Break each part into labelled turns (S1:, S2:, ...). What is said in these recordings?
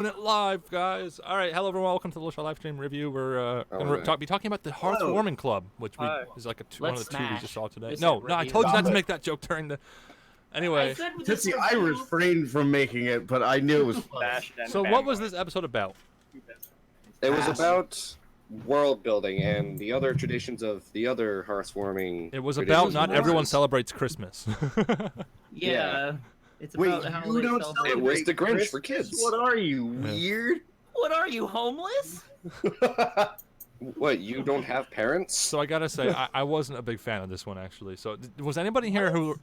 S1: It live, guys. All right, hello everyone. Welcome to the Little live stream review. We're gonna be talking about the Hearth Warming Club, which is like one of the two we just saw today. No, I told you not to make that joke during the. Anyway,
S2: Tootsie, I refrained from making it, but I knew it was funny.
S1: So what was this episode about?
S3: It was about world building and the other traditions of the other hearthwarming.
S1: It was about not everyone celebrates Christmas.
S4: Yeah. It's
S2: Wait,
S4: about how
S2: you
S4: they
S2: don't
S4: celebrate.
S3: It was the Grinch
S2: Christmas?
S3: for kids.
S2: What are you, weird?
S4: What are you, homeless?
S3: What, you don't have parents?
S1: So I gotta say, I wasn't a big fan of this one actually. So was there anybody here who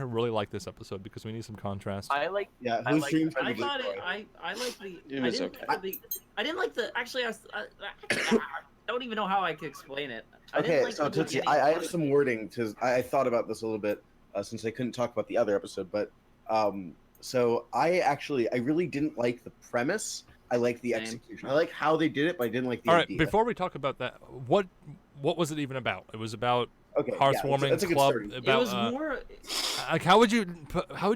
S1: really liked this episode? Because we need some contrast.
S4: I like.
S2: Yeah,
S4: I
S2: who
S4: like.
S2: streams
S4: I
S2: for
S4: thought
S2: the
S4: it. I like the.
S3: It
S4: I
S3: was
S4: didn't.
S3: okay.
S4: I didn't like the. Actually, I don't even know how I could explain it. I didn't
S2: Okay,
S4: like
S2: so
S4: the
S2: Tootsie,
S4: beginning.
S2: I have some wording because I thought about this a little bit since I couldn't talk about the other episode, but so I really didn't like the premise. I like the execution. I like how they did it, but I didn't like the
S1: All right,
S2: idea.
S1: before we talk about that, what was it even about? It was about Hearthwarming
S2: that's a good
S1: Club.
S2: starting.
S1: About
S4: It was more.
S1: like how would you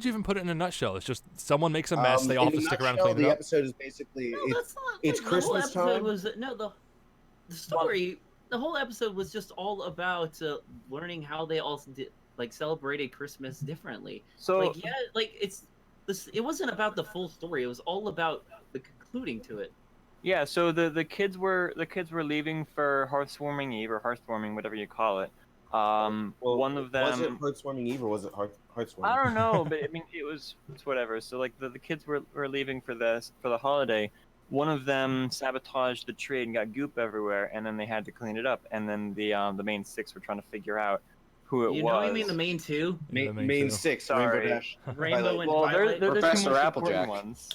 S1: even put it in a nutshell? It's just someone makes a mess, they all have
S2: in
S1: to
S2: a
S1: stick around and
S2: nutshell,
S1: clean it
S2: the
S1: up.
S2: episode is basically
S4: No, that's not.
S2: it's
S4: the whole
S2: Christmas
S4: episode
S2: time.
S4: Was the story. The whole episode was just all about learning how they all celebrated Christmas differently.
S5: So
S4: It wasn't about the full story. It was all about the concluding to it.
S5: yeah, so the kids were leaving for Hearthwarming Eve or Hearthwarming, whatever you call it. One of them.
S2: Was it Hearthwarming Eve or was it Hearthwarming?
S5: I don't know, but I mean it's whatever. So like the kids were leaving for the holiday. One of them sabotaged the tree and got goop everywhere, and then they had to clean it up. And then the main six were trying to figure out who it was.
S4: You know, you mean the main two?
S2: Main six.
S5: Sorry.
S2: Rainbow Dash.
S4: Rainbow and
S5: Well,
S4: Twilight.
S5: they're the two
S3: Professor
S5: most
S3: Applejack.
S5: important ones.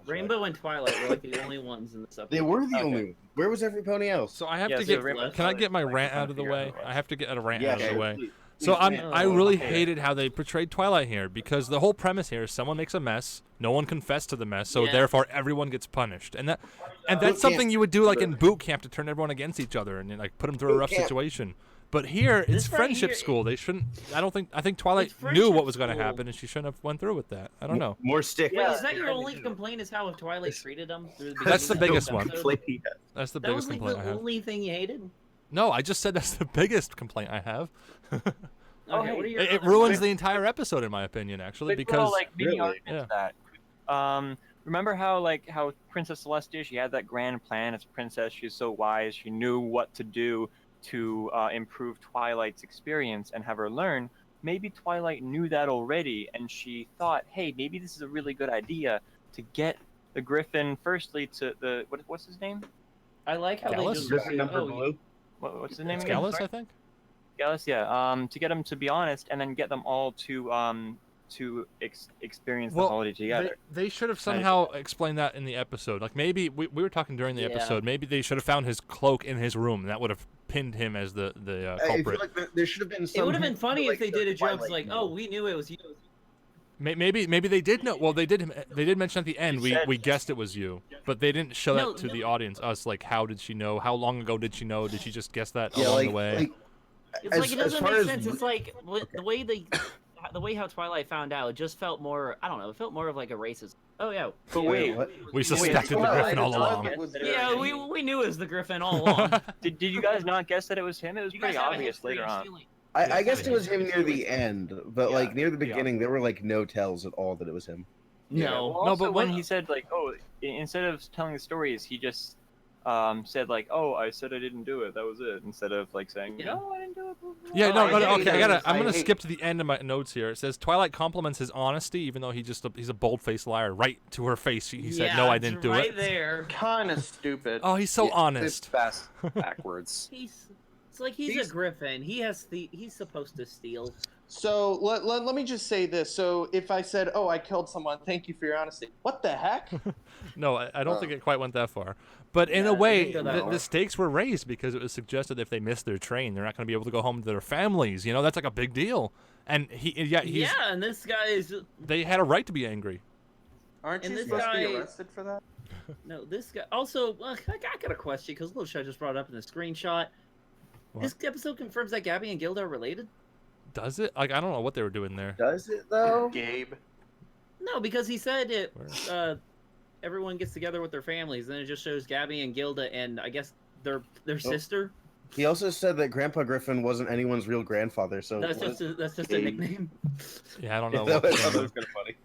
S4: Rainbow and Twilight were like the only ones in this episode.
S2: They were the
S5: Okay.
S2: only one. Where was everybody else?
S1: So I have
S5: Yeah,
S1: to
S5: so
S1: get.
S5: Rainbow
S1: Can I get my
S5: Twilight,
S1: rant
S5: like,
S1: out of the
S5: figure
S1: way?
S5: out who it
S1: I
S5: was.
S1: have to get a rant
S2: Yeah,
S1: out of the way.
S2: please,
S1: So
S2: please,
S1: I really
S4: okay.
S1: hated how they portrayed Twilight here because the whole premise here is someone makes a mess, no one confessed to the mess, so
S4: Yeah.
S1: therefore everyone gets punished, and that's
S2: Boot
S1: something
S2: camp.
S1: you would do like in boot camp to turn everyone against each other and like put them through a
S2: Boot
S1: rough
S2: camp.
S1: situation. But here it's
S4: This right
S1: friendship
S4: here-
S1: school. They shouldn't. I think Twilight
S4: It's
S1: knew
S4: friendship
S1: what was going to
S4: school.
S1: happen, and she shouldn't have went through with that. I don't know.
S2: More stick.
S4: Wait,
S5: Yeah,
S4: is that your
S5: I
S4: only
S5: do.
S4: complaint? Is how Twilight treated them? Through the
S1: That's the
S4: beginning of
S1: biggest one.
S4: episode?
S1: That's the
S4: That
S1: biggest
S4: was like
S1: complaint I
S4: the
S1: have.
S4: only thing you hated.
S1: No, I just said that's the biggest complaint I have.
S4: Okay,
S5: hey,
S4: what are your
S1: It
S4: other
S1: ruins
S4: ones?
S1: the entire episode, in my opinion, actually,
S5: Big little,
S1: because
S5: like mini
S2: Really?
S5: arguments to that. Remember how Princess Celestia, she had that grand plan as a princess. She's so wise. She knew what to do to improve Twilight's experience and have her learn. Maybe Twilight knew that already, and she thought, hey, maybe this is a really good idea to get the Griffin firstly to the what's his name?
S4: I like how
S1: Gallus?
S4: they just
S2: Griffin number
S4: oh,
S2: blue.
S5: What's his name?
S1: it's
S5: again?
S1: Gallus,
S5: Sorry?
S1: I think.
S5: Gallus, yeah. To get them to be honest, and then get them all to experience the holiday together.
S1: They should have somehow explained that in the episode. Like maybe we were talking during the
S4: Yeah.
S1: episode. Maybe they should have found his cloak in his room, and that would have pinned him as the
S2: I feel
S1: culprit.
S2: like there should have been some.
S4: It would have been funny if they did a joke
S2: Twilight
S4: like,
S2: knew.
S4: "Oh, we knew it was you."
S1: Maybe they did know. Well, they did mention at the end.
S5: She said-
S1: We guessed it was you, but they didn't show
S4: No,
S1: that to
S4: no.
S1: the audience. Us like, how did she know? How long ago did she know? Did she just guess that
S2: Yeah,
S1: along
S2: like,
S1: the way?
S2: like
S4: It's
S2: as,
S4: like it
S2: as
S4: doesn't
S2: far
S4: make
S2: as
S4: sense. It's like the way how Twilight found out. It just felt more. I don't know. It felt more of like a racist. Oh yeah.
S5: But wait,
S2: what?
S1: We suspected the
S2: Twilight,
S1: Griffin all
S2: Twilight
S1: along.
S2: was-
S4: Yeah, we knew it was the Griffin all along.
S5: did you guys not guess that it was him? It was
S4: You guys
S5: pretty
S4: have a
S5: obvious
S4: history
S5: later
S4: of
S5: on.
S4: stealing.
S2: I guess it was him near the end, but
S5: Yeah,
S2: like near the
S5: yeah.
S2: beginning, there were like no tells at all that it was him.
S4: No.
S5: Well,
S1: No,
S5: also
S1: but
S5: when
S1: when-
S5: he said like, oh, instead of telling the stories, he just said like, oh, I said I didn't do it. That was it. Instead of like saying,
S4: Yeah.
S5: no, I didn't do it. blah, blah,
S1: Yeah,
S5: blah."
S1: no,
S4: I
S1: okay,
S4: hate
S1: I'm gonna
S2: hate-
S1: skip to the end of my notes here. It says Twilight compliments his honesty, even though he's a bold-faced liar. Right to her face, he said,
S4: Yeah,
S1: "No, I
S4: it's
S1: didn't do
S4: right
S1: it."
S4: there.
S6: Kind of stupid.
S1: Oh, he's so
S3: It's
S1: honest.
S3: fast backwards.
S4: It's like he's a Griffin. He's supposed to steal.
S6: So let me just say this. So if I said, "Oh, I killed someone," thank you for your honesty. What the heck?
S1: No, I don't think it quite went that far. But in
S4: Yeah,
S1: a
S4: it
S1: way,
S4: didn't go that
S1: the
S4: far.
S1: stakes were raised because it was suggested if they missed their train, they're not going to be able to go home to their families. You know, that's like a big deal. And he's
S4: Yeah, and this guy is
S1: they had a right to be angry.
S6: Aren't
S4: And
S6: you
S4: this
S6: supposed to
S4: guy-
S6: be arrested for that?
S4: no. This guy also. I got a question because Little Shy just brought it up in the screenshot.
S1: What?
S4: This episode confirms that Gabby and Gilda are related.
S1: Does it? Like I don't know what they were doing there.
S2: Does it though?
S6: Gabe.
S4: No, because he said it.
S1: Where?
S4: everyone gets together with their families. Then it just shows Gabby and Gilda and I guess their sister.
S2: He also said that Grandpa Griffin wasn't anyone's real grandfather, so
S4: That's just a nickname.
S1: Yeah, I don't know.
S2: That was kind of funny.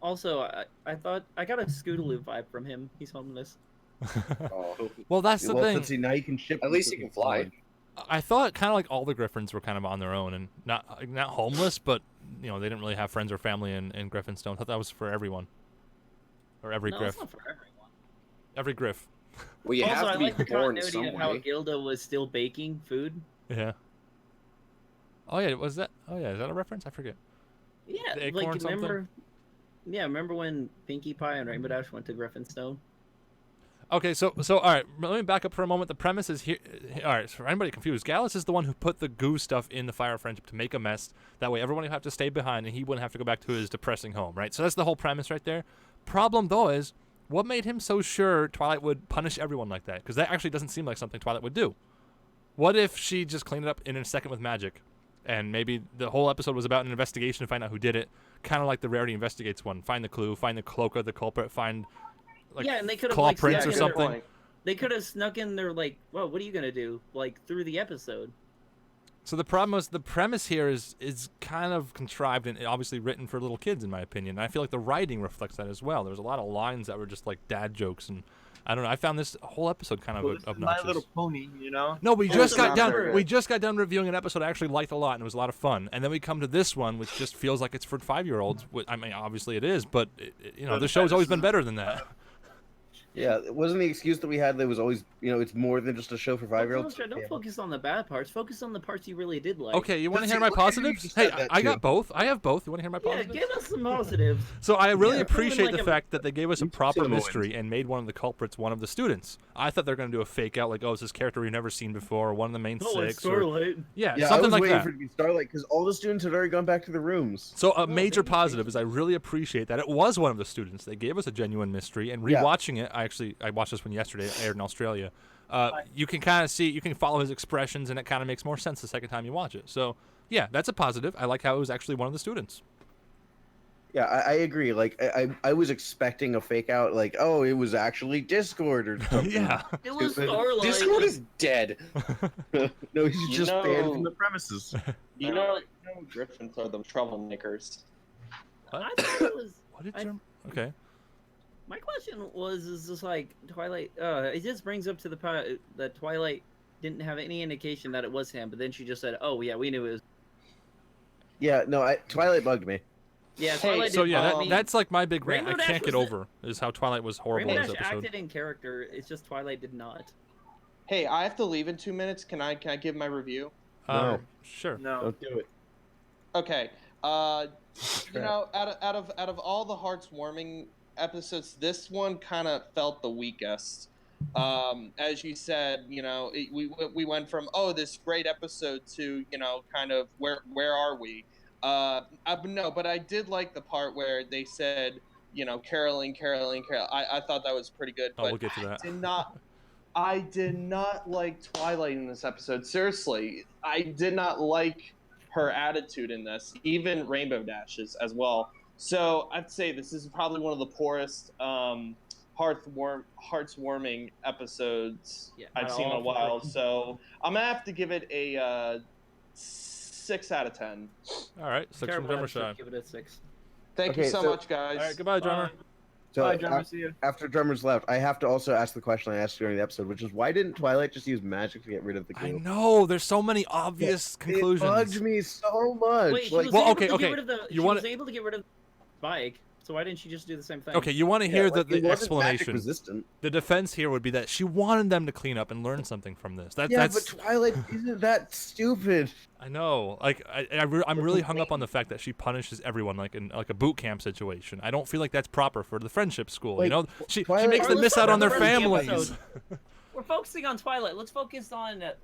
S4: Also, I thought I got a Scootaloo vibe from him. He's homeless.
S1: Well, that's the thing.
S2: See, now you can ship.
S3: At least he can fly.
S1: I thought kind of like all the Griffins were kind of on their own and not homeless, but they didn't really have friends or family in Griffinstone. I thought that was for everyone, or every Griff.
S4: It's not for everyone.
S1: Every Griff.
S3: Well, you
S4: also,
S3: have to
S4: I
S3: be
S4: like the
S3: born
S4: continuity
S3: some
S4: of how
S3: way.
S4: Gilda was still baking food.
S1: Yeah. Oh yeah, was that? Oh yeah, is that a reference? I forget.
S4: Yeah,
S1: The acorn
S4: remember? Yeah, remember when Pinkie Pie and Rainbow Dash went to Griffinstone?
S1: Okay, so all right, let me back up for a moment. The premise is here. All right, for anybody confused, Gallus is the one who put the goo stuff in the Fire of Friendship to make a mess. That way, everyone would have to stay behind, and he wouldn't have to go back to his depressing home, right? So that's the whole premise right there. Problem though is, what made him so sure Twilight would punish everyone like that? Because that actually doesn't seem like something Twilight would do. What if she just cleaned it up in a second with magic, and maybe the whole episode was about an investigation to find out who did it, kind of like the Rarity Investigates one. Find the clue, find the cloak of the culprit, find.
S4: And they could have
S1: claw prints or something.
S4: They could have snuck in there well, what are you gonna do? Through the episode.
S1: So the problem is the premise here is kind of contrived and obviously written for little kids, in my opinion. And I feel like the writing reflects that as well. There's a lot of lines that were just like dad jokes, and I don't know. I found this whole episode kind of obnoxious.
S5: My Little Pony,
S1: No, we just got done. We just got done reviewing an episode I actually liked a lot, and it was a lot of fun. And then we come to this one, which just feels like it's for 5-year-olds. I mean, obviously it is, but the show's always been better than that.
S2: Yeah, it wasn't the excuse that we had. That was always, it's more than just a show for 5-year-olds.
S4: Don't focus on the bad parts. Focus on the parts you really did like.
S1: Okay, you want to hear my positives? Hey, I got both. I have both. You want to hear my positives?
S4: Yeah, give us some positives.
S1: So I really appreciate the fact that they gave us a proper mystery and made one of the culprits one of the students. I thought they were going to do a fake out, like, it's this character we've never seen before, or one of the main six.
S4: Starlight.
S1: Yeah,
S2: I
S1: something
S2: was
S1: like
S2: waiting
S1: that.
S2: for it to be Starlight because all the students had already gone back to the rooms.
S1: So a major positive is I really appreciate that it was one of the students. They gave us a genuine mystery, and rewatching it, I watched this one yesterday. It aired in Australia. You can kind of see, you can follow his expressions, and it kind of makes more sense the second time you watch it. So yeah, that's a positive. I like how it was actually one of the students.
S2: Yeah, I agree. Like, I was expecting a fake out, like, it was actually Discord or something.
S1: Yeah.
S4: It was Starlight.
S3: Discord is dead.
S2: No, he's just banned from the premises.
S6: Griffins are the troublemakers.
S1: What?
S4: I thought it was.
S1: Okay.
S4: My question is just like Twilight. It just brings up to the part that Twilight didn't have any indication that it was him, but then she just said, "Oh yeah, we knew it was."
S2: Yeah, no, Twilight bugged me.
S4: Yeah, Twilight.
S1: So yeah, that's like my big rant.
S4: Rainbow
S1: I can't
S4: Dash
S1: get over is how Twilight was horrible in
S4: Rainbow
S1: this
S4: Dash
S1: episode.
S4: acted in character. It's just Twilight did not.
S6: Hey, I have to leave in 2 minutes. Can I give my review?
S2: No.
S1: Sure.
S5: No.
S2: Don't do it.
S6: Okay. Out of all the heartwarming episodes, this one kind of felt the weakest. As you said, we went from this great episode to kind of where are we? No, but I did like the part where they said caroling. I thought that was pretty good.
S1: Oh,
S6: but
S1: we'll get to that.
S6: I did not like Twilight in this episode. Seriously, I did not like her attitude in this, even Rainbow Dashes as well. So I'd say this is probably one of the poorest heartwarming episodes I've seen in a while. So I'm gonna have to give it a 6 out of 10.
S1: All right, 6 from Drummer Shine.
S4: Give it a 6.
S6: Thank you so much, guys.
S1: All right, goodbye, Drummer.
S2: So
S5: Bye, Drummer. See you.
S2: after Drummer's left, I have to also ask the question I asked during the episode, which is why didn't Twilight just use magic to get rid of the goo?
S1: I know. There's so many obvious conclusions.
S2: It bugged me so much.
S4: Wait,
S2: like,
S4: she was
S1: okay.
S4: able to get rid of the bike. So why didn't she just do the same thing?
S1: Okay, you want to hear the explanation.
S2: Resistant.
S1: The defense here would be that she wanted them to clean up and learn something from this.
S2: But
S1: That's
S2: Twilight isn't that stupid.
S1: I know. Like I'm really hung up on the fact that she punishes everyone like in like a boot camp situation. I don't feel like that's proper for the friendship school. She makes them miss out on their families.
S4: We're focusing on Twilight. Let's focus on the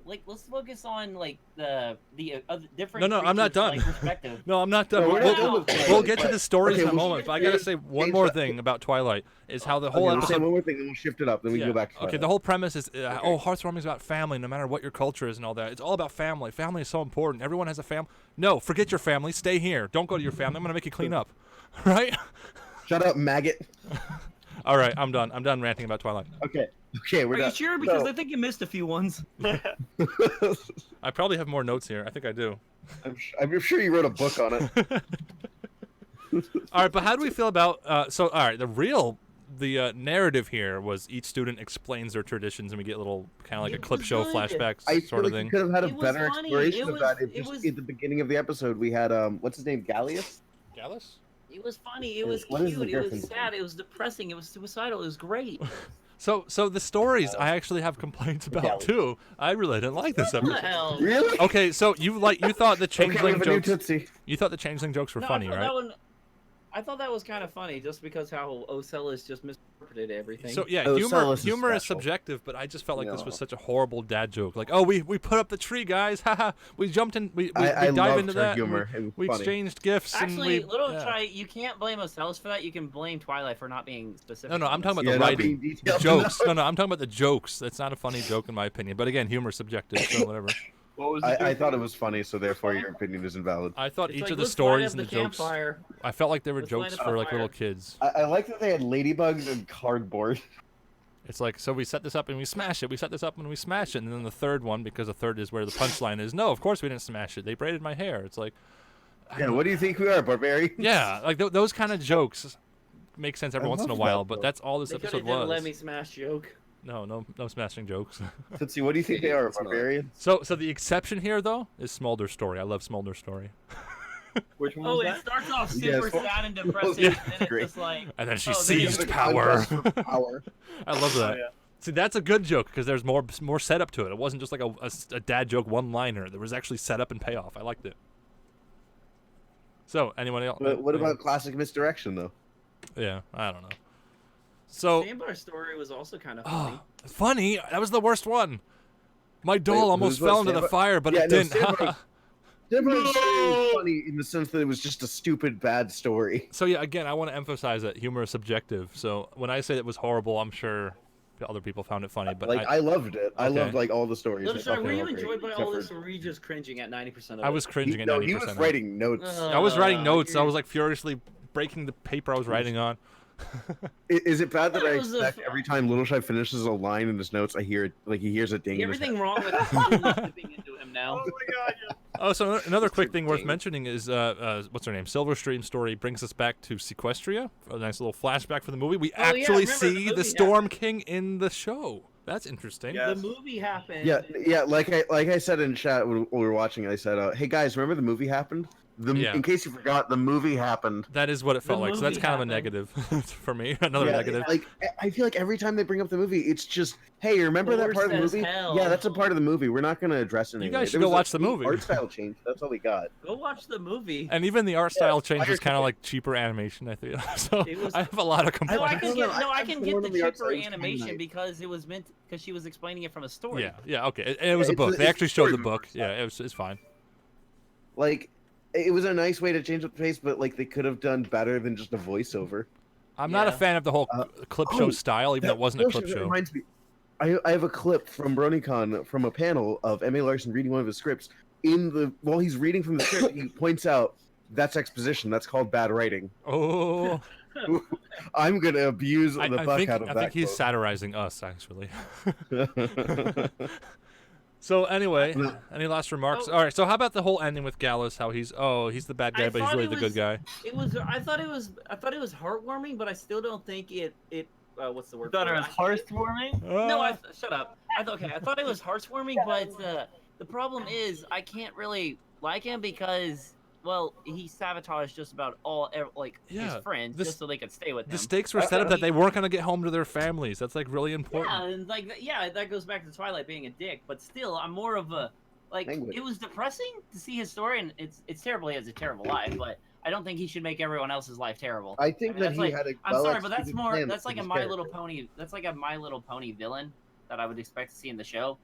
S4: other different.
S1: No, I'm not done.
S4: Perspective.
S1: No, I'm not done.
S2: No,
S1: We'll get to the stories in a moment. But I gotta say one more thing about Twilight is how the whole
S2: We'll say
S1: episode.
S2: one more thing, and we'll shift it up. Then we can go back to Twilight.
S1: Okay, the whole premise is Hearthwarming is about family, no matter what your culture is and all that. It's all about family. Family is so important. Everyone has a family. No, forget your family. Stay here. Don't go to your family. I'm gonna make you clean up, right?
S2: Shut up, maggot.
S1: All right, I'm done. I'm done ranting about Twilight.
S2: Okay, we're
S4: Are
S2: done.
S4: you sure? Because I think you missed a few ones.
S1: I probably have more notes here. I think I do.
S2: I'm sure you wrote a book on it.
S1: All right, but how do we feel about all right, the narrative here was each student explains their traditions and we get a little kind of like a clip show flashbacks sort of thing.
S2: We could have had a
S4: It was
S2: better
S4: funny.
S2: exploration of that.
S4: It was-
S2: At the beginning of the episode we had what's his name, Gallius?
S1: Gallus?
S4: It was funny. It was
S2: What is
S4: cute.
S2: the
S4: It was
S2: difference?
S4: sad. It was depressing. It was suicidal. It was great.
S1: So the stories I actually have complaints about too. I really didn't like this
S4: What the
S1: episode.
S4: hell?
S2: Really?
S1: Okay, so you thought the
S2: Okay, we
S1: changeling
S2: have a new
S1: jokes
S2: Tootsie.
S1: you thought the changeling jokes were
S4: No,
S1: funny,
S4: I thought
S1: right?
S4: that one, I thought that was kind of funny, just because how Ocella's just misinterpreted everything.
S1: So yeah,
S2: Oh,
S1: humor
S2: Celis is
S1: is
S2: special.
S1: subjective, but I just felt like this was
S2: No.
S1: such a horrible dad joke. Like, oh, we put up the tree, guys. Haha. We jumped in. We
S2: I
S1: dive
S2: loved
S1: into
S2: her
S1: that.
S2: humor. It was
S1: We
S2: funny.
S1: exchanged gifts.
S4: Actually,
S1: and we,
S4: little
S1: yeah.
S4: try. You can't blame Ocella's for that. You can blame Twilight for not being specific.
S1: No, I'm talking about
S2: Yeah,
S1: the
S2: not
S1: writing,
S2: being
S1: the
S2: detailed
S1: jokes.
S2: enough.
S1: No, I'm talking about the jokes. That's not a funny joke in my opinion. But again, humor is subjective, so whatever.
S5: What was the
S2: I
S5: joke?
S2: thought it was funny, so therefore your opinion is invalid.
S1: I thought
S4: It's
S1: each
S4: like,
S1: of the
S4: let's
S1: stories
S4: light
S1: and
S4: up
S1: the jokes.
S4: campfire.
S1: I felt like they were
S4: Let's light
S1: jokes
S4: up
S1: for
S4: a
S1: like little
S4: fire.
S1: kids.
S2: I like that they had ladybugs and cardboard.
S1: It's like, so we set this up and we smash it. We set this up and we smash it. And then the third one, because the third is where the punchline is, no, of course we didn't smash it. They braided my hair. It's like,
S2: Yeah, what do you think we are, barbarians?
S1: yeah, like those kind of jokes make sense every
S2: I
S1: once in a
S2: love
S1: while,
S2: that
S1: but
S2: joke.
S1: that's all this
S4: They could
S1: episode
S4: have done a
S1: was.
S4: let me smash joke.
S1: No smashing jokes.
S2: Tootsie, what do you think they are,
S3: It's not.
S2: barbarians?
S1: So the exception here though is Smolder's story. I love Smolder's story.
S5: Which one
S4: Oh,
S5: was
S4: it
S5: that?
S4: starts off
S2: Yeah,
S4: super
S2: it's-
S4: sad and depressing,
S1: Yeah.
S4: and then it's
S2: Great.
S4: just like,
S1: And then she
S4: Oh, they
S1: seized
S4: just-
S1: power.
S2: Power.
S1: I love that.
S5: Oh, yeah.
S1: See, that's a good joke because there's more setup to it. It wasn't just like a dad joke one-liner. There was actually setup and payoff. I liked it. So, anyone else?
S2: But what about classic misdirection, though?
S1: Yeah, I don't know. So,
S4: Sandbar's story was also kind of funny.
S1: oh, funny. That was the worst one. My doll
S2: Wait,
S1: almost
S2: who's what,
S1: fell into the
S2: Sandbar?
S1: fire, but
S2: Yeah,
S1: it
S2: no,
S1: didn't.
S2: Sandbar's- Sandbar's story was funny in the sense that it was just a stupid, bad story.
S1: So yeah, again, I want to emphasize that humor is subjective. So when I say it was horrible, I'm sure other people found it funny. But
S2: Like, I loved it. I
S1: Okay.
S2: loved, like, all the stories.
S4: Little
S2: I
S4: Shy,
S2: thought
S4: were
S2: they
S4: you
S2: were great,
S4: enjoyed by
S2: except
S4: all
S2: for-
S4: this, or were you just cringing at 90% of it?
S1: I was cringing at
S2: No,
S1: 90%.
S2: he was
S1: of it.
S2: writing notes.
S1: I was writing notes. I
S4: you're-
S1: was like furiously breaking the paper I was writing on.
S2: Is it bad that
S4: That
S2: I
S4: was a
S2: expect
S4: f-
S2: every time Little Shy finishes a line in his notes, I hear it, like he hears a ding in his head?
S4: Everything wrong with him slipping into him now.
S5: Oh my god, yeah.
S1: Oh, so another quick thing worth
S3: ding.
S1: mentioning is what's her name? Silverstream story brings us back to Sequestria. A nice little flashback for the movie. We
S4: Oh, yeah,
S1: actually
S4: remember the
S1: see the
S4: movie
S1: Storm
S4: happened.
S1: King in the show. That's interesting.
S5: Yeah.
S4: The movie happened.
S2: Yeah, like I said in chat when we were watching, I said, "Hey guys, remember the movie happened?
S1: Yeah.
S2: In case you forgot, the movie happened."
S1: That is what it felt
S4: The
S1: like. So that's
S4: movie
S1: kind of a
S4: happened.
S1: negative for me. Another
S2: Yeah,
S1: negative.
S2: like I feel like every time they bring up the movie, it's just, "Hey, remember that
S4: Worse
S2: part of the
S4: as
S2: movie?
S4: hell.
S2: Yeah, that's a part of the movie. We're not going to address it."
S1: You
S2: anyway."
S1: guys should
S2: There
S1: go
S2: was a
S1: watch the
S2: sweet
S1: movie.
S2: Art style change. That's all we got.
S4: Go watch the movie.
S1: And even the art style change
S2: Fire
S1: was kind of
S2: Ticket.
S1: like cheaper animation, I think. So
S4: It was-
S1: I have a lot of
S4: No, I
S1: complaints.
S4: can get no, I can
S2: I'm
S4: get
S2: torn
S4: the
S2: on the art
S4: cheaper
S2: style. It's
S4: animation
S2: nice.
S4: because it was meant because she was explaining it from a story.
S1: Yeah, okay. And it was a
S2: It's
S1: book.
S2: a-
S1: They
S2: it's
S1: actually
S2: a
S1: showed the
S2: story
S1: book.
S2: movie.
S1: Yeah, it's fine.
S2: Like, it was a nice way to change up the pace, but like they could have done better than just a voiceover.
S1: I'm not a
S4: Yeah.
S1: fan of the whole clip show
S2: oh,
S1: style, even though it wasn't a
S2: That
S1: clip show.
S2: reminds me. I have a clip from BronyCon from a panel of M.A. Larson reading one of his scripts. While he's reading from the script, he points out that's exposition. That's called bad writing.
S1: Oh,
S2: I'm gonna abuse the
S1: I
S2: fuck
S1: think
S2: out of
S1: I
S2: that.
S1: think he's satirizing us, actually. So anyway, any last remarks?
S4: Oh.
S1: All right. So how about the whole ending with Gallus? How he's the bad guy,
S4: I
S1: but he's
S4: thought
S1: really
S4: it
S1: the good
S4: was-
S1: guy.
S4: It was. I thought it was heartwarming, but I still don't think it. What's the
S5: You
S4: word?
S5: thought it
S4: for
S5: was heartwarming?
S4: No, shut up. I thought it was heartwarming, but the problem is I can't really like him because he sabotaged just about
S1: Yeah,
S4: his friends
S1: this-
S4: just so they could stay with him.
S1: The stakes were set up that they weren't gonna get home to their families. That's like really important.
S4: Yeah, and that goes back to Twilight being a dick, but still, I'm more of a
S2: Language.
S4: It was depressing to see his story, and it's terrible. He has a terrible life, but I don't think he should make everyone else's life terrible.
S2: I think
S4: mean,
S2: that
S4: that's
S2: he
S4: like-
S2: had a.
S4: I'm sorry, but
S2: well-executed
S4: that's
S2: plan
S4: that's like
S2: for
S4: a
S2: his
S4: My
S2: character.
S4: Little Pony. That's like a My Little Pony villain that I would expect to see in the show.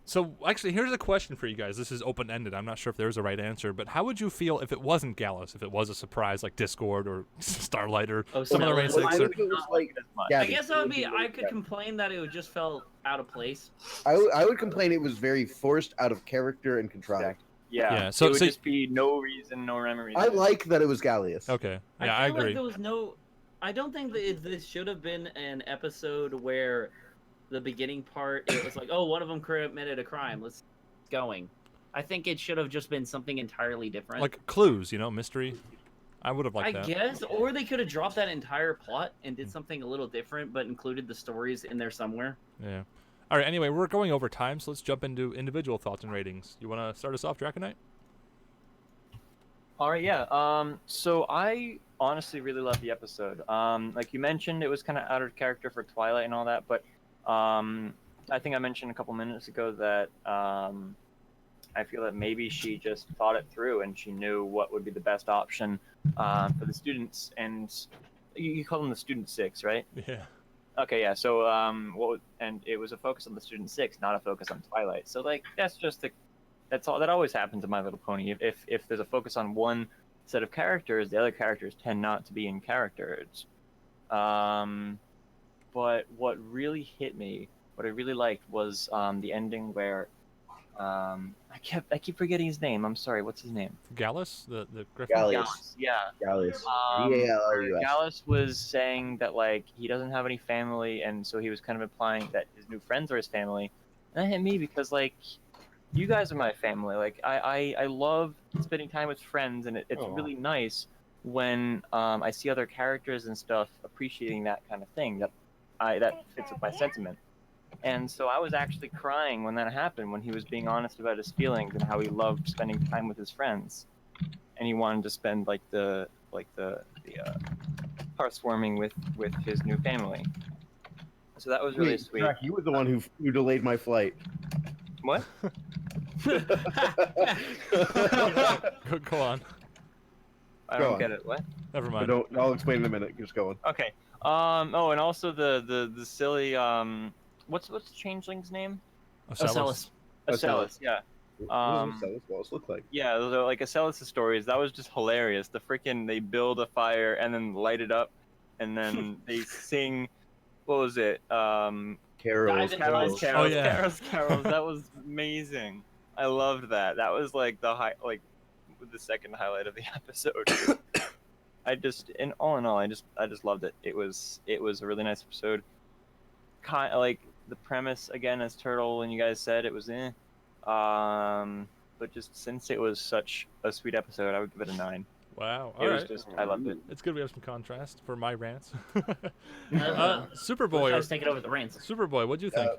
S1: So actually, here's a question for you guys. This is open ended. I'm not sure if there's a right answer, but how would you feel if it wasn't Gallus? If it was a surprise like Discord or Starlight or
S4: Oh,
S1: some of the
S4: Starlight.
S1: Rain
S2: Well,
S1: Six?
S2: I
S1: Or,
S2: think it was like
S5: As much.
S2: Gabby.
S4: I guess that would be.
S2: It
S4: I could
S2: Gabby.
S4: complain that it just felt out of place.
S2: I would complain it was very forced, out of character, and contrived.
S5: Yeah.
S1: Yeah, so-
S5: it would
S1: so-
S5: just be no reason, no rhyme or reason.
S2: I like that it was Gallius.
S1: okay, yeah, I
S4: feel
S1: agree.
S4: Like there was no. I don't think that this should have been an episode where the beginning part it was like, oh, one of them committed a crime. Let's going. I think it should have just been something entirely different.
S1: Like clues, mystery. I would have liked that.
S4: I guess, or they could have dropped that entire plot and did something a little different, but included the stories in there somewhere.
S1: Yeah. All right. Anyway, we're going over time, so let's jump into individual thoughts and ratings. You want to start us off, Draconite?
S5: All right. Yeah. So I honestly really loved the episode. Like you mentioned, it was kind of out of character for Twilight and all that, but I think I mentioned a couple minutes ago that I feel that maybe she just thought it through and she knew what would be the best option for the students. And you call them the Student Six, right?
S1: Yeah.
S5: Okay, yeah. So and it was a focus on the Student Six, not a focus on Twilight. So like that's all that always happens in My Little Pony. If there's a focus on one set of characters, the other characters tend not to be in character. But what really hit me, what I really liked was the ending where I keep forgetting his name. I'm sorry. What's his name?
S1: Gallus, the Griffin.
S2: Gallus.
S5: Yeah.
S2: Gallus.
S5: Gallus was saying that like he doesn't have any family, and so he was kind of implying that his new friends are his family. And that hit me because like you guys are my family. Like I love spending time with friends, and it's really nice when I see other characters and stuff appreciating that kind of thing. That fits with my sentiment. And so I was actually crying when that happened, when he was being honest about his feelings and how he loved spending time with his friends, and he wanted to spend the hearthwarming with his new family. So that was really sweet.
S2: Jack, you were the one who delayed my flight.
S5: What?
S1: Go on.
S5: I don't get it. What?
S1: Never mind.
S2: I'll explain in a minute. Just go on.
S5: Okay. Oh, and also the silly what's the changeling's name?
S1: Ocellus.
S5: Ocellus, yeah.
S2: What does Ocellus look like?
S5: Yeah, those are like Ocellus' stories. That was just hilarious. They build a fire and then light it up, and then they sing. What was it?
S2: Carols.
S1: Oh yeah.
S5: Carols. That was amazing. I loved that. That was like the second highlight of the episode. All in all, I just loved it. It was a really nice episode. Kind of like the premise again, as Turtle and you guys said, it was but just since it was such a sweet episode, I would give it a 9.
S1: Wow.
S5: I loved it.
S1: It's good we have some contrast for my rants.
S4: Superboy.
S1: Superboy.
S4: I was taking over the reins.
S1: Superboy, what'd you think?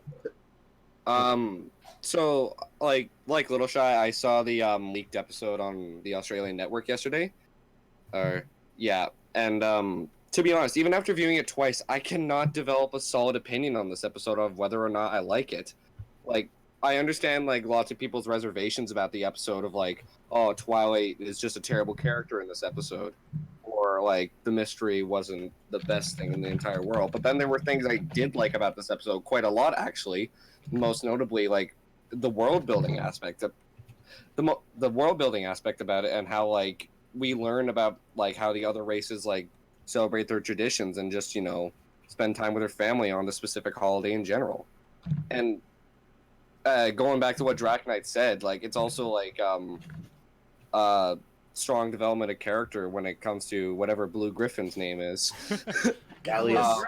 S3: So like Little Shy, I saw the leaked episode on the Australian network yesterday. And to be honest, even after viewing it twice, I cannot develop a solid opinion on this episode of whether or not I like it. Like, I understand like lots of people's reservations about the episode of like, oh, Twilight is just a terrible character in this episode, or like the mystery wasn't the best thing in the entire world. But then there were things I did like about this episode quite a lot, actually. Most notably, like the world building aspect of the world building aspect about it, and how like we learn about like how the other races like celebrate their traditions and just spend time with their family on the specific holiday in general. And going back to what Draconite said, like it's also like strong development of character when it comes to whatever Blue Griffin's name is.
S2: Gallius.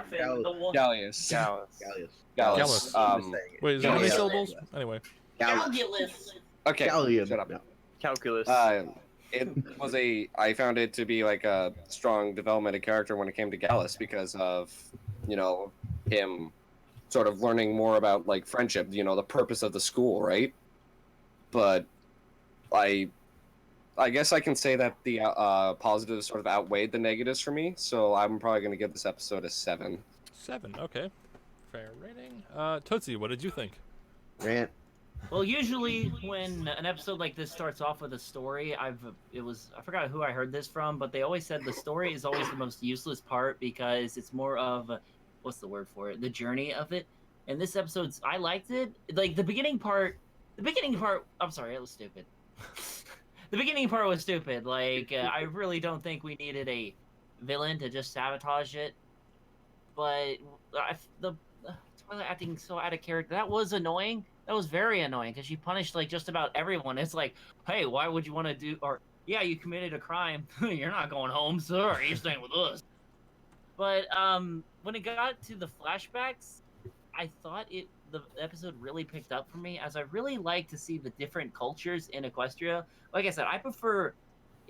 S1: Wait, is that how many syllables? Anyway.
S4: Calculus.
S3: Okay.
S2: Gallius.
S3: Shut up.
S5: Calculus.
S3: I found it to be like a strong development of character when it came to Gallus because of, him sort of learning more about like friendship, the purpose of the school, right? But I guess I can say that the positives sort of outweighed the negatives for me, so I'm probably going to give this episode a 7.
S1: 7, okay. Fair rating. Tootsie, what did you think?
S2: Rant.
S4: Well, usually when an episode like this starts off with a story, I forgot who I heard this from, but they always said the story is always the most useless part because it's more of what's the word for it? The journey of it. And this episode's I liked it. Like the beginning part, I'm sorry, it was stupid. The beginning part was stupid. Like I really don't think we needed a villain to just sabotage it. But the Twilight acting so out of character, that was annoying. That was very annoying because she punished like just about everyone. It's like, hey, why would you want to do? Or yeah, you committed a crime. You're not going home, sir. You're staying with us. But when it got to the flashbacks, I thought the episode really picked up for me, as I really like to see the different cultures in Equestria. Like I said, I prefer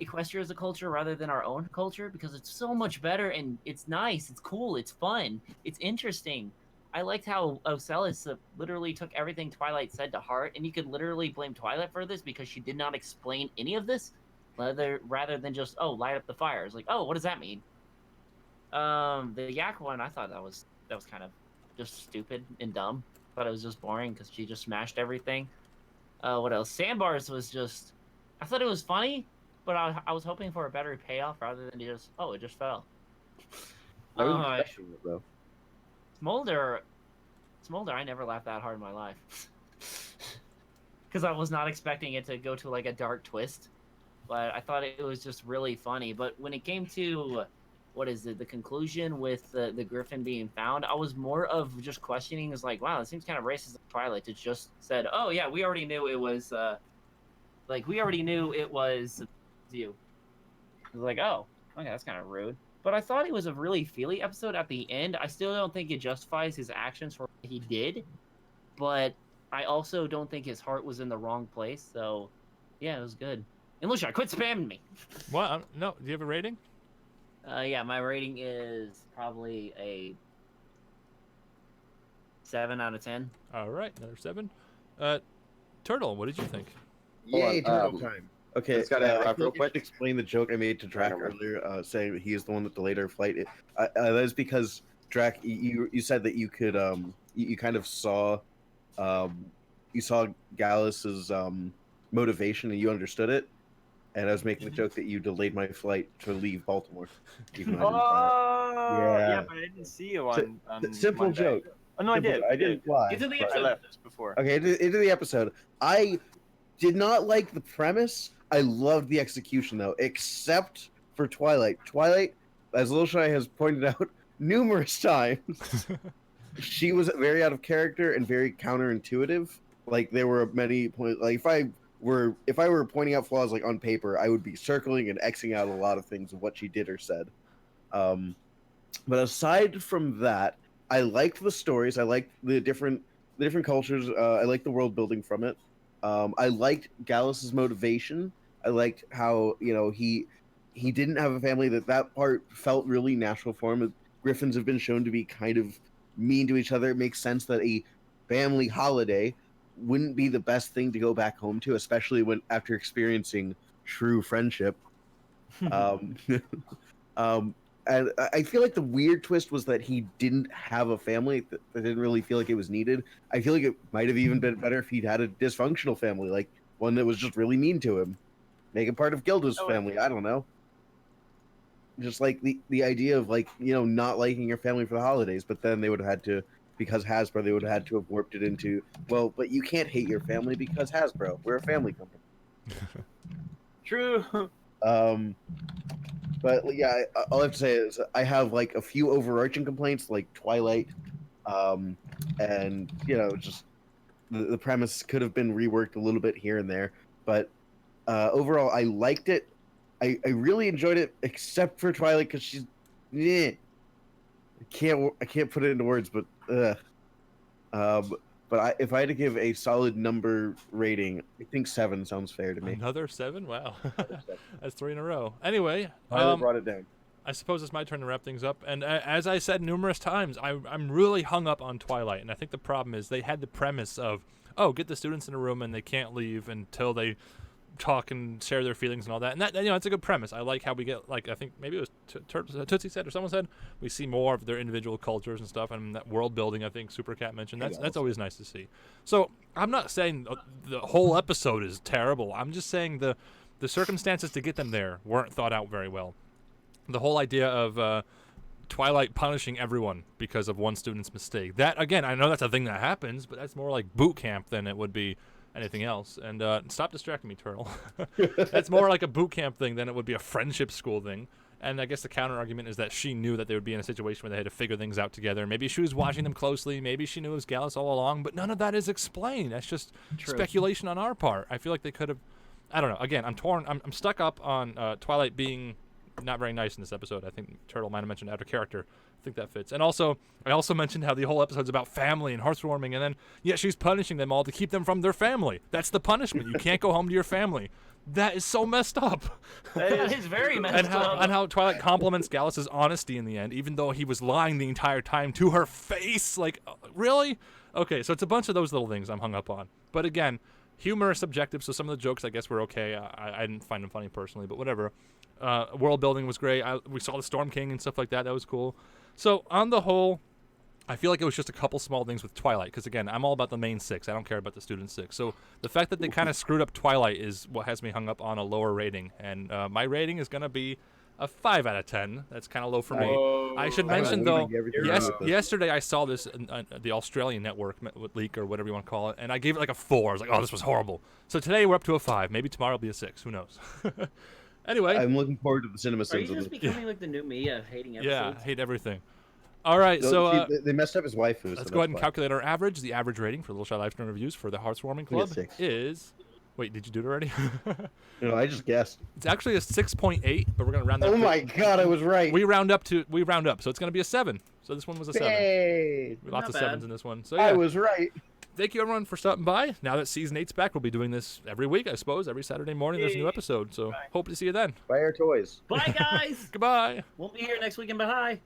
S4: Equestria as a culture rather than our own culture because it's so much better and it's nice, it's cool, it's fun, it's interesting. I liked how Ocellus literally took everything Twilight said to heart, and you could literally blame Twilight for this because she did not explain any of this, rather than just, oh, light up the fires. Like, oh, what does that mean? The Yak one, I thought that was kind of just stupid and dumb. Thought it was just boring because she just smashed everything. What else? Sandbars was just, I thought it was funny, but I was hoping for a better payoff rather than just, oh, it just fell.
S2: I was expecting it, though.
S4: Smolder, I never laughed that hard in my life. Because I was not expecting it to go to like a dark twist. But I thought it was just really funny. But when it came to, what is it, the conclusion with the Griffin being found, I was more of just questioning, is like, wow, it seems kind of racist of Twilight to just said, oh yeah, we already knew it was, you. I was like, oh, okay, that's kind of rude. But I thought it was a really feely episode at the end. I still don't think it justifies his actions for what he did, but I also don't think his heart was in the wrong place. So, yeah, it was good. And Lucia, quit spamming me.
S1: What? No. Do you have a rating?
S4: Yeah, my rating is probably a 7 out of 10.
S1: All right, another 7. Turtle, what did you think?
S2: Yay, Turtle time. Okay,
S3: just gotta real quick
S2: explain the joke I made to Drac earlier, saying that he is the one that delayed our flight. That is because Drac, you said that you could you kind of saw you saw Gallus's motivation and you understood it, and I was making the joke that you delayed my flight to leave Baltimore.
S5: Yeah, but I didn't see you on
S2: simple
S5: Monday.
S2: joke.
S5: Oh no, I did.
S2: I didn't fly.
S4: Into the episode.
S5: I left before.
S2: Okay, into the episode. I did not like the premise. I loved the execution, though, except for Twilight. Twilight, as Lil Shy has pointed out numerous times, she was very out of character and very counterintuitive. Like, there were many points. Like, if I were pointing out flaws, like, on paper, I would be circling and Xing out a lot of things of what she did or said. But aside from that, I liked the stories. I liked the different cultures. I liked the world building from it. I liked Gallus's motivation. I liked how, he didn't have a family. That part felt really natural for him. Griffins have been shown to be kind of mean to each other. It makes sense that a family holiday wouldn't be the best thing to go back home to, especially after experiencing true friendship. And I feel like the weird twist was that he didn't have a family. I didn't really feel like it was needed. I feel like it might have even been better if he'd had a dysfunctional family, like one that was just really mean to him. Make him part of Gilda's family. I don't know. Just like the idea of, like, not liking your family for the holidays, but then they would have had to, because Hasbro, they would have had to have warped it into, well, but you can't hate your family because Hasbro. We're a family company.
S5: True.
S2: But yeah, all I have to say is I have like a few overarching complaints, like Twilight, and just the premise could have been reworked a little bit here and there. But overall, I liked it. I really enjoyed it, except for Twilight because she's, I can't put it into words, but But if I had to give a solid number rating, I think 7 sounds fair to me.
S1: Another 7? Wow. That's 3 in a row. Anyway,
S2: I brought it down.
S1: I suppose it's my turn to wrap things up. And as I said numerous times, I'm really hung up on Twilight. And I think the problem is they had the premise of, oh, get the students in a room and they can't leave until they talk and share their feelings and all that. And that, it's a good premise. I like how we get, like, I think maybe it was Tootsie said or someone said, we see more of their individual cultures and stuff, and that world building, I think Supercat mentioned. That's always nice to see. So I'm not saying the whole episode is terrible. I'm just saying the circumstances to get them there weren't thought out very well. The whole idea of Twilight punishing everyone because of one student's mistake. That, again, I know that's a thing that happens, but that's more like boot camp than it would be anything else. And stop distracting me, Turtle. That's more like a boot camp thing than it would be a friendship school thing. And I guess the counter argument is that she knew that they would be in a situation where they had to figure things out together. Maybe she was watching them closely. Maybe she knew it was Gallus all along. But none of that is explained. That's just speculation on our part. I feel like they could have... I don't know. Again, I'm torn. I'm stuck up on Twilight being not very nice in this episode. I think Turtle might have mentioned out of character. I think that fits. And also, I also mentioned how the whole episode's about family and heartwarming, and then yet she's punishing them all to keep them from their family. That's the punishment. You can't go home to your family. That is so messed up.
S4: That is very messed up.
S1: And how Twilight compliments Gallus' honesty in the end, even though he was lying the entire time to her face. Like, really? Okay, so it's a bunch of those little things I'm hung up on. But again, humor is subjective, so some of the jokes I guess were okay. I didn't find them funny personally, but whatever. World building was great. We saw the Storm King and stuff like that. That was cool. So on the whole, I feel like it was just a couple small things with Twilight, because again, I'm all about the main 6. I don't care about the student 6. So the fact that they kind of screwed up Twilight is what has me hung up on a lower rating. And my rating is going to be a 5 out of 10. That's kind of low for me. I should mention, though, yesterday I saw this in the Australian network leak, or whatever you want to call it, and I gave it like a 4. I was like, oh, this was horrible. So today we're up to a 5. Maybe tomorrow will be a 6. Who knows? Anyway.
S2: I'm looking forward to the cinema
S7: Are
S2: scenes.
S7: you just becoming like the new me of hating episodes?
S1: Yeah, hate everything. All right, so
S2: they messed up his waifu.
S1: Let's go ahead and calculate our average. The average rating for Little Shy Livestream Reviews for the Hearthwarming Club is... Wait, did you do it already?
S2: No, I just guessed.
S1: It's actually a 6.8, but we're gonna round that.
S2: Oh my god, I was right.
S1: We round up, so it's gonna be a 7. So this one was a 7.
S2: Hey,
S1: lots of 7s in this one. So
S2: yeah. I was right.
S1: Thank you everyone for stopping by. Now that season 8's back, we'll be doing this every week, I suppose. Every Saturday morning there's a new episode. So hope to see you then.
S2: Buy our toys.
S7: Bye guys.
S1: Goodbye.
S7: We'll be here next weekend. Bye.